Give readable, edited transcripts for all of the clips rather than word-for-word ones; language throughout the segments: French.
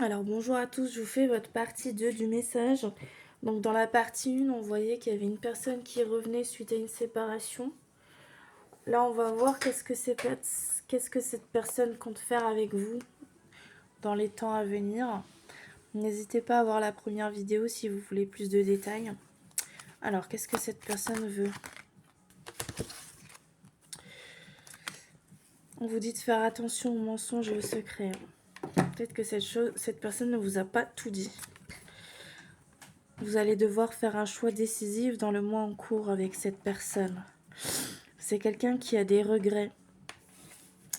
Alors bonjour à tous, je vous fais votre partie 2 du message. Donc dans la partie 1, on voyait qu'il y avait une personne qui revenait suite à une séparation. Là, on va voir qu'est-ce que cette personne compte faire avec vous dans les temps à venir. N'hésitez pas à voir la première vidéo si vous voulez plus de détails. Alors, qu'est-ce que cette personne veut? On vous dit de faire attention aux mensonges et aux secrets. Peut-être que cette personne ne vous a pas tout dit. Vous allez devoir faire un choix décisif dans le mois en cours avec cette personne. C'est quelqu'un qui a des regrets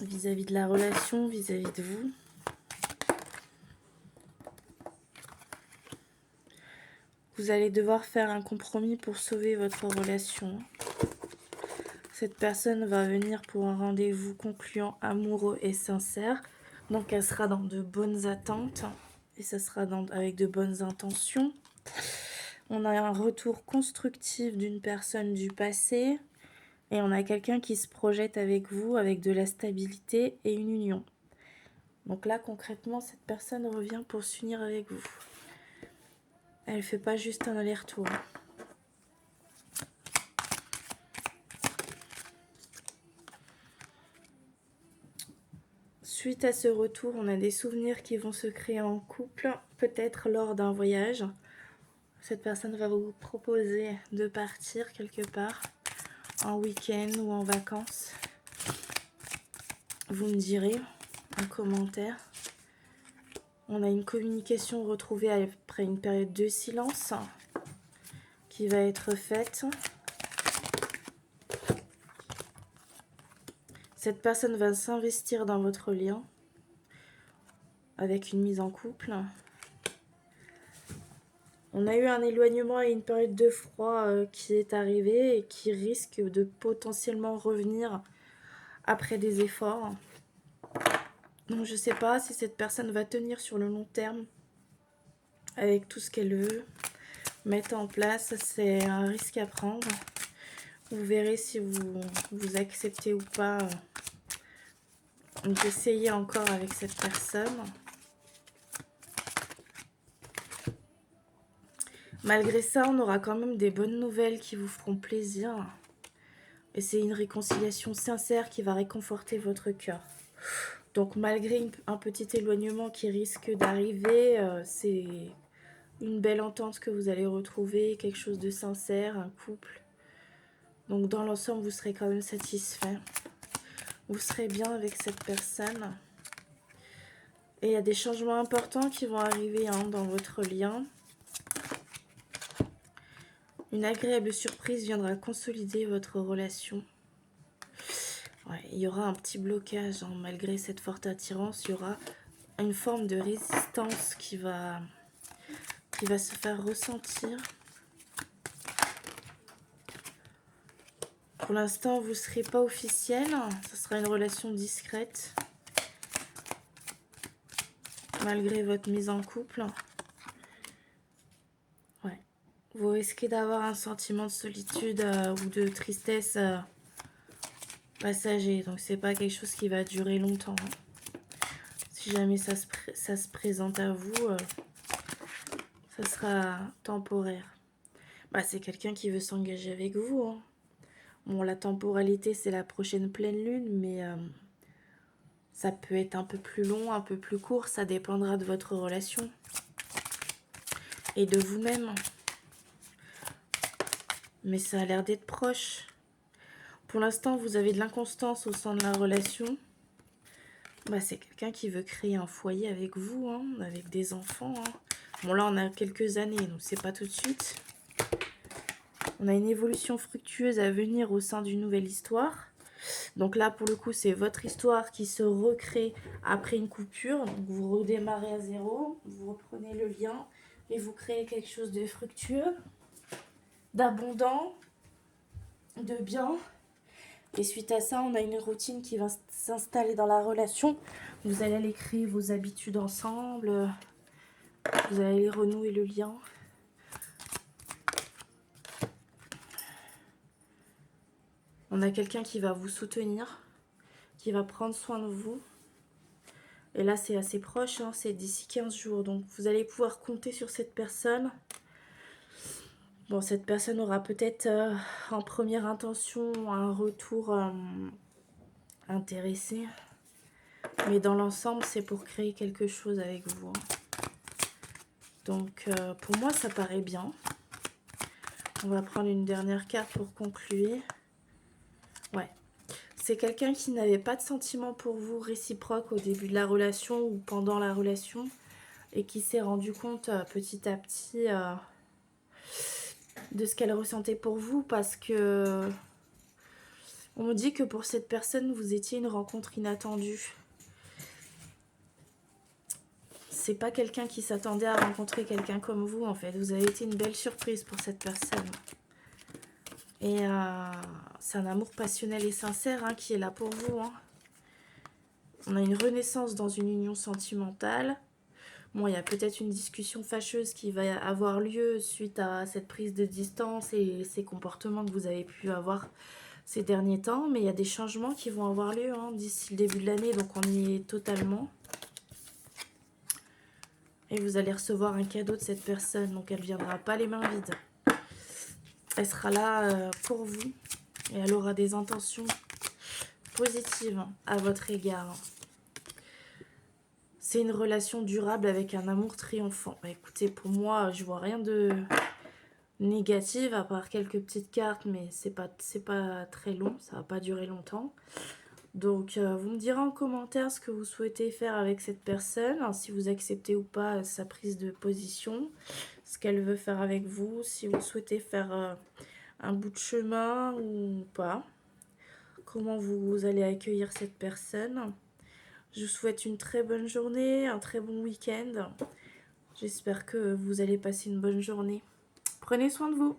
vis-à-vis de la relation, vis-à-vis de vous. Vous allez devoir faire un compromis pour sauver votre relation. Cette personne va venir pour un rendez-vous concluant, amoureux et sincère. Donc elle sera dans de bonnes attentes et ça sera avec de bonnes intentions. On a un retour constructif d'une personne du passé et on a quelqu'un qui se projette avec vous avec de la stabilité et une union. Donc là, concrètement, cette personne revient pour s'unir avec vous. Elle ne fait pas juste un aller-retour. Suite à ce retour, on a des souvenirs qui vont se créer en couple, peut-être lors d'un voyage. Cette personne va vous proposer de partir quelque part, en week-end ou en vacances. Vous me direz en commentaire. On a une communication retrouvée après une période de silence qui va être faite. Cette personne va s'investir dans votre lien avec une mise en couple. On a eu un éloignement et une période de froid qui est arrivée et qui risque de potentiellement revenir après des efforts. Donc je ne sais pas si cette personne va tenir sur le long terme avec tout ce qu'elle veut mettre en place. C'est un risque à prendre. Vous verrez si vous acceptez ou pas d'essayer encore avec cette personne. Malgré ça, on aura quand même des bonnes nouvelles qui vous feront plaisir. Et c'est une réconciliation sincère qui va réconforter votre cœur. Donc malgré un petit éloignement qui risque d'arriver, c'est une belle entente que vous allez retrouver, quelque chose de sincère, un couple. Donc dans l'ensemble, vous serez quand même satisfait. Vous serez bien avec cette personne. Et il y a des changements importants qui vont arriver dans votre lien. Une agréable surprise viendra consolider votre relation. Ouais, il y aura un petit blocage, malgré cette forte attirance, il y aura une forme de résistance qui va se faire ressentir. Pour l'instant, vous ne serez pas officiel, ce sera une relation discrète, malgré votre mise en couple. Ouais. Vous risquez d'avoir un sentiment de solitude ou de tristesse passager, donc c'est pas quelque chose qui va durer longtemps. Si jamais ça se présente à vous, ça sera temporaire. C'est quelqu'un qui veut s'engager avec vous. Bon, la temporalité, c'est la prochaine pleine lune, mais ça peut être un peu plus long, un peu plus court. Ça dépendra de votre relation et de vous-même. Mais ça a l'air d'être proche. Pour l'instant, vous avez de l'inconstance au sein de la relation. C'est quelqu'un qui veut créer un foyer avec vous, avec des enfants. Bon, là, on a quelques années, donc c'est pas tout de suite. On a une évolution fructueuse à venir au sein d'une nouvelle histoire. Donc là, pour le coup, c'est votre histoire qui se recrée après une coupure. Donc vous redémarrez à zéro, vous reprenez le lien et vous créez quelque chose de fructueux, d'abondant, de bien. Et suite à ça, on a une routine qui va s'installer dans la relation. Vous allez aller créer vos habitudes ensemble. Vous allez aller renouer le lien. On a quelqu'un qui va vous soutenir, qui va prendre soin de vous. Et là, c'est assez proche, hein, c'est d'ici 15 jours. Donc, vous allez pouvoir compter sur cette personne. Bon, cette personne aura peut-être en première intention un retour intéressé. Mais dans l'ensemble, c'est pour créer quelque chose avec vous, hein. Donc, pour moi, ça paraît bien. On va prendre une dernière carte pour conclure. Ouais. C'est quelqu'un qui n'avait pas de sentiment pour vous réciproque au début de la relation ou pendant la relation et qui s'est rendu compte petit à petit de ce qu'elle ressentait pour vous, parce que on me dit que pour cette personne, vous étiez une rencontre inattendue. C'est pas quelqu'un qui s'attendait à rencontrer quelqu'un comme vous, en fait. Vous avez été une belle surprise pour cette personne. Et c'est un amour passionnel et sincère, hein, qui est là pour vous, hein. On a une renaissance dans une union sentimentale. Bon, il y a peut-être une discussion fâcheuse qui va avoir lieu suite à cette prise de distance et ces comportements que vous avez pu avoir ces derniers temps. Mais il y a des changements qui vont avoir lieu, hein, d'ici le début de l'année, donc on y est totalement. Et vous allez recevoir un cadeau de cette personne, donc elle ne viendra pas les mains vides. Elle sera là pour vous et elle aura des intentions positives à votre égard. C'est une relation durable avec un amour triomphant. Bah, écoutez, pour moi, je vois rien de négatif, à part quelques petites cartes, mais c'est pas très long, ça va pas durer longtemps. Donc, vous me direz en commentaire ce que vous souhaitez faire avec cette personne, hein, si vous acceptez ou pas sa prise de position, ce qu'elle veut faire avec vous, si vous souhaitez faire un bout de chemin ou pas, comment vous allez accueillir cette personne. Je vous souhaite une très bonne journée, un très bon week-end. J'espère que vous allez passer une bonne journée. Prenez soin de vous.